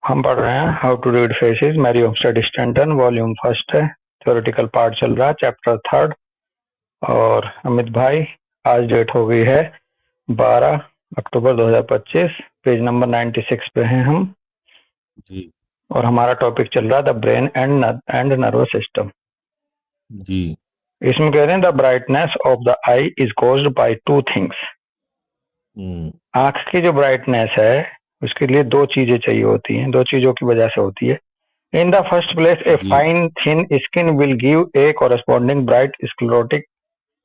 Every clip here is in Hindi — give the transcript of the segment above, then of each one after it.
हम पढ़ रहे हैं how to read faces, Mary Homestead Stanton, volume first है, थ्योरेटिकल पार्ट चल रहा है, चैप्टर थर्ड। और अमित भाई, आज डेट हो गई है 12 अक्टूबर 2025, पेज नंबर 96 पे हैं हम जी और हमारा टॉपिक चल रहा है the brain and nervous system. जी इसमें कह रहे हैं the brightness of the eye is caused by two things. आंख की जो ब्राइटनेस है उसके लिए दो चीजें चाहिए होती हैं, दो चीजों की वजह से होती है। In the first place, a ji fine thin skin will give a corresponding bright sclerotic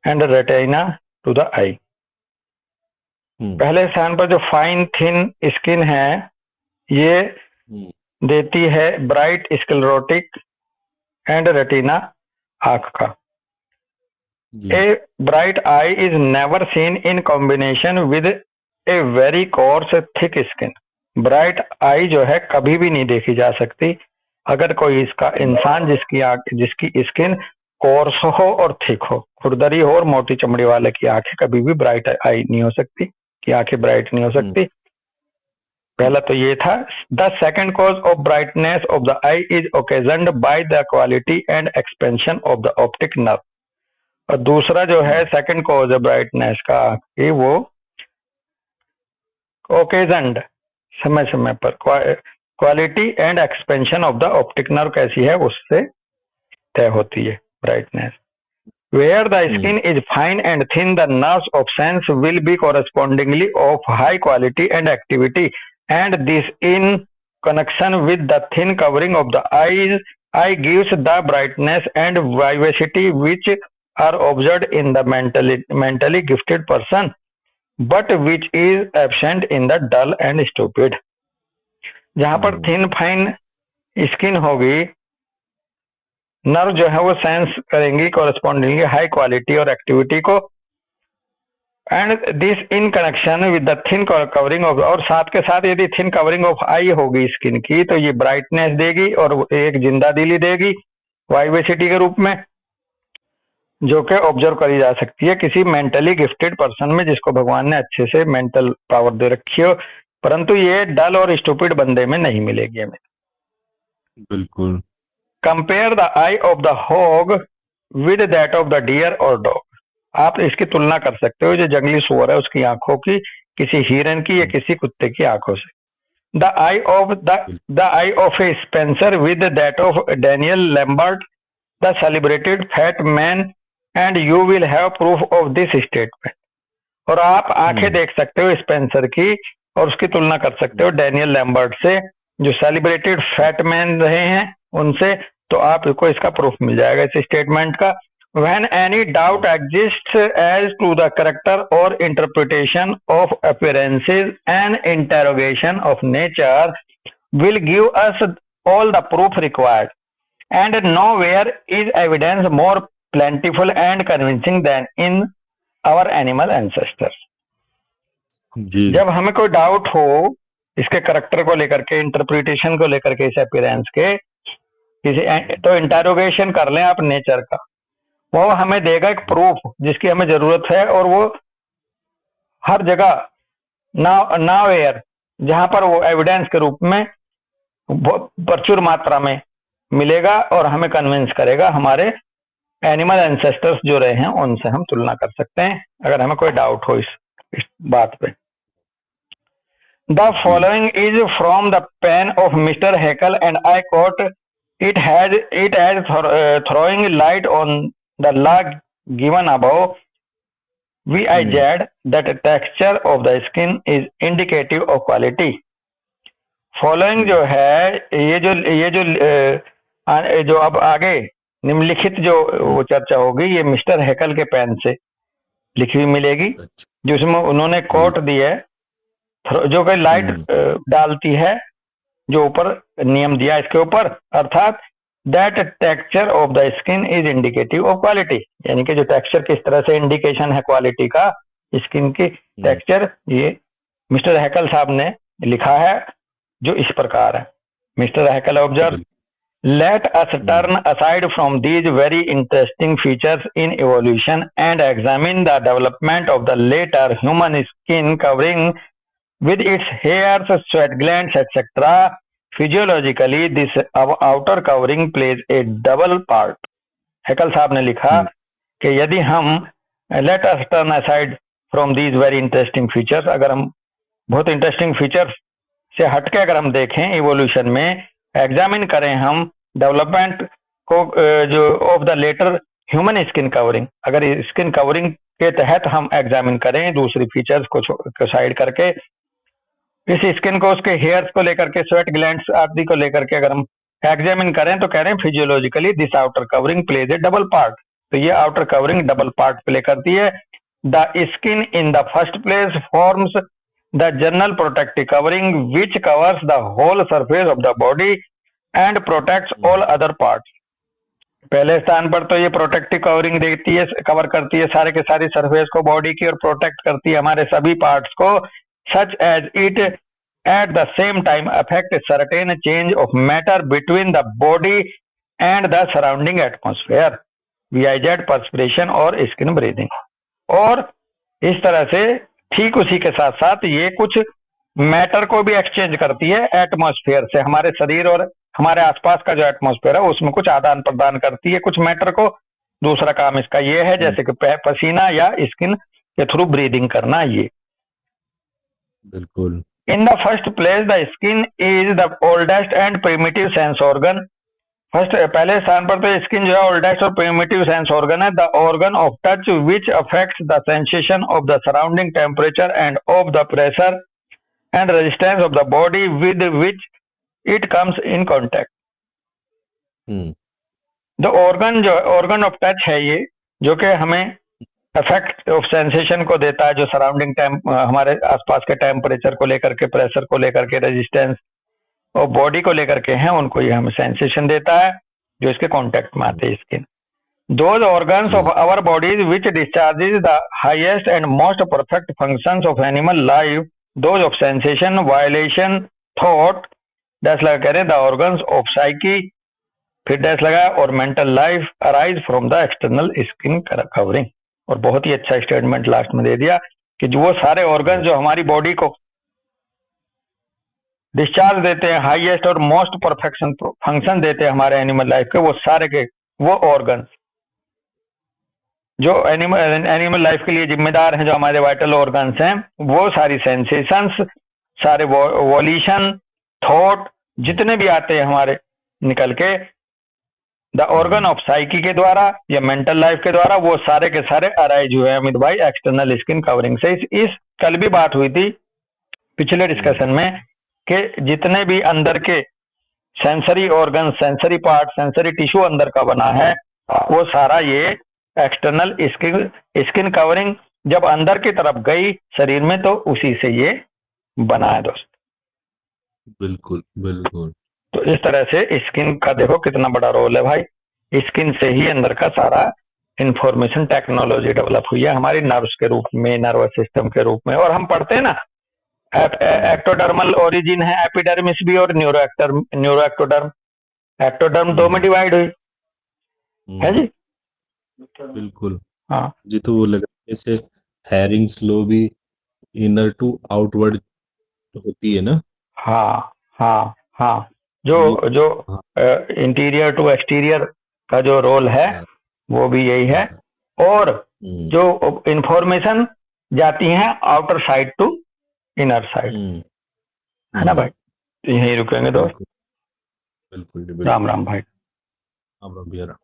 and retina to the eye. पहले स्थान पर जो फाइन थिन स्किन है ये देती है ब्राइट स्क्लेरोटिक एंड रेटिना आंख का। जी A bright eye is never seen in combination with a very coarse thick skin. Bright eye जो है कभी भी नहीं देखी जा सकती अगर कोई इसका इंसान जिसकी स्किन कोर्स हो और थिक हो, खुरदरी हो और मोटी चमड़ी वाले की आंखें कभी भी ब्राइट आई नहीं हो सकती, की आंखें ब्राइट नहीं हो सकती। पहला तो ये था। The second cause of brightness of the eye is occasioned by the quality and expansion of the optic nerve. और दूसरा जो है सेकंड कॉज है ब्राइटनेस का कि वो ओकेजन्ड समय समय पर quality and expansion of the optic nerve कैसी है उससे तय होती है brightness. Where the skin is fine and thin the nerves of sense will be correspondingly of high quality and activity and this in connection with the thin covering of the eye gives the brightness and vivacity which are observed in the mentally gifted person but which is absent in the dull and stupid। जहां पर थिन फाइन स्किन होगी, नर्व जो है वो सेंस करेंगी कॉरेस्पॉन्डिंगली हाई क्वालिटी और एक्टिविटी को, and this in connection with the thin covering of, और साथ के साथ यदि थिन कवरिंग ऑफ आई होगी स्किन की तो ये ब्राइटनेस देगी और एक जिंदा दिली देगी वाइवेसिटी के रूप में, जो कि ऑब्जर्व करी जा सकती है किसी मेंटली गिफ्टेड पर्सन में जिसको भगवान ने अच्छे से मेंटल पावर दे रखी हो, परंतु ये डल और स्टूपिड बंदे में नहीं मिलेगी हमें। बिल्कुल। Compare the eye of the hog with that of the deer और डॉग। आप इसकी तुलना कर सकते हो जो जंगली सुअर है उसकी आंखों की किसी हिरन की या किसी कुत्ते की आंखों से। The eye of A Spencer with that of Daniel Lambert the celebrated fat man and you will have proof of this statement. और आप आंखें देख सकते हो स्पेंसर की और उसकी तुलना कर सकते हो डैनियल लैम्बर्ट से जो सेलिब्रेटेड फैट मैन रहे हैं उनसे, तो आपको इसका प्रूफ मिल जाएगा इस स्टेटमेंट का। When any doubt exists as to the character or interpretation of appearances, an interrogation of nature will give us all the proof required, and nowhere is evidence more plentiful and convincing than in our animal ancestors। जी जब हमें कोई डाउट हो इसके करेक्टर को लेकर के, इंटरप्रिटेशन को लेकर के, इस अपीयरेंस के किसी, तो इंटरोगेशन कर लें आप नेचर का, वो हमें देगा एक प्रूफ जिसकी हमें जरूरत है, और वो हर जगह नाउ एयर जहां पर वो एविडेंस के रूप में प्रचुर मात्रा में मिलेगा और हमें कन्विंस करेगा। हमारे एनिमल एंसेस्टर्स जो रहे हैं उनसे हम तुलना कर सकते हैं अगर हमें कोई डाउट हो इस बात पे। The following is from the pen of mister Haeckel and I quote it has throwing light on the law given above, VIZ that texture of the skin is indicative of quality। Following जो है जो अब आगे निम्नलिखित जो वो चर्चा होगी ये मिस्टर हैकल के पेन से लिखी हुई मिलेगी, जिसमें उन्होंने कोट दी है जो कि लाइट डालती है, जो ऊपर नियम दिया इसके ऊपर, अर्थात that texture of the skin is indicative of quality, यानी कि जो टेक्सचर किस तरह से इंडिकेशन है क्वालिटी का स्किन की टेक्सचर, ये मिस्टर हैकल साहब ने लिखा है जो इस प्रकार है। Mister Haeckel observe, let us turn aside from these very interesting features in evolution and examine the development of the letter human skin covering with its hairs, sweat glands, etc., physiologically this outer covering plays a double part. Haeckel साहब ने लिखा कि यदि हम let us turn aside from these very interesting features, अगर हम बहुत इंटरेस्टिंग फीचर्स से हटके अगर हम देखें इवोल्यूशन में, एग्जामिन करें हम डेवलपमेंट को जो of the letter human skin covering, अगर स्किन कवरिंग के तहत हम एग्जामिन करें दूसरी फीचर्स को साइड करके, इस स्किन को उसके हेयर्स को लेकर के, स्वेट ग्लैंड्स आदि को लेकर के अगर हम एग्जामिन करें तो कह रहे हैं physiologically this outer covering plays a double part. तो ये outer covering double part play करती है। The skin in the first place forms the general protective covering which covers the whole surface of the body and protects all other parts. पहले स्थान पर तो ये प्रोटेक्टिव कवरिंग देती है, कवर करती है सारे के सारी सरफेस को बॉडी की, और प्रोटेक्ट करती है हमारे सभी पार्ट्स को, such as it at the same time affect certain change of matter between the body and the surrounding atmosphere, VIZ perspiration और स्किन ब्रीदिंग। और इस तरह से ठीक उसी के साथ साथ ये कुछ मैटर को भी एक्सचेंज करती है एटमॉस्फेयर से, हमारे शरीर और हमारे आसपास का जो एटमॉस्फेयर है उसमें कुछ आदान प्रदान करती है कुछ मैटर को। दूसरा काम इसका ये है जैसे कि पसीना या स्किन के थ्रू ब्रीदिंग करना। ये बिल्कुल। इन the first place the skin is the oldest and primitive sense organ. पहले स्थान पर तो स्किन जो है ओल्डेस्ट और प्रिमिटिव सेंस ऑर्गन है। The organ of touch which affects the sensation of the surrounding temperature end of the pressure and resistance of the body with which it comes in contact. The organ जो ऑर्गन ऑफ टच है ये, जो कि हमें इफेक्ट ऑफ सेंसेशन को देता है, जो सराउंडिंग हमारे आसपास के टेम्परेचर को लेकर के, प्रेशर को लेकर के, रेजिस्टेंस और बॉडी को लेकर के हैं, उनको ये हमें सेंसेशन देता है जो इसके कांटेक्ट में आते हैं skin. Those organs of our bodies which discharges the highest and most perfect functions of animal life, those of sensation, violation, thought, dash लगा कह रहे द ऑर्गन्स ऑफ साइकी, फिर डैश लगा, और mental life arise from the external skin covering. और बहुत ही अच्छा स्टेटमेंट लास्ट में दे दिया कि जो वो सारे ऑर्गन जो हमारी बॉडी को डिस्चार्ज देते हैं, हाईएस्ट और मोस्ट परफेक्शन फंक्शन देते हैं हमारे एनिमल लाइफ के, वो सारे के वो ऑर्गन्स जो एनिमल लाइफ के लिए जिम्मेदार हैं, जो हमारे वाइटल ऑर्गन्स हैं, वो सारी सेंसेशंस, सारे वॉल्यूशन, थॉट जितने भी आते हैं हमारे निकल के द ऑर्गन ऑफ साइकी के द्वारा या मेंटल लाइफ के द्वारा, वो सारे के सारे अराइज हुए हैं अमित भाई एक्सटर्नल स्किन कवरिंग से। इस कल भी बात हुई थी पिछले डिस्कशन में कि जितने भी अंदर के sensory organ, sensory part, sensory tissue अंदर का बना है, वो सारा ये एक्सटर्नल स्किन कवरिंग जब अंदर की तरफ गई शरीर में तो उसी से ये बना है दोस्त। बिल्कुल बिल्कुल। तो इस तरह से स्किन का देखो कितना बड़ा रोल है भाई, स्किन से ही अंदर का सारा इंफॉर्मेशन टेक्नोलॉजी डेवलप हुई है हमारी नर्व्स के रूप में, नर्वस सिस्टम के रूप में। और हम पढ़ते हैं ना एक्टोडर्मल ओरिजिन है, एपिडर्मिस भी और न्यूरोएक्टोडर्म। एक्टोडर्म दो में डिवाइड हुई है जी। बिल्कुल हाँ जी। तो वो लगा जैसे हैरिंग्स लो भी इनर टू आउटवर्ड होती है ना। हाँ हाँ हाँ, जो इंटीरियर टू एक्सटीरियर का जो रोल है वो भी यही है। और जो इंफॉर्मेशन जाती है outer side to inner side, है ना भाई। तो यहीं रुकेंगे दोस्त। बिल्कुल। राम राम भाई। राम राम भैया।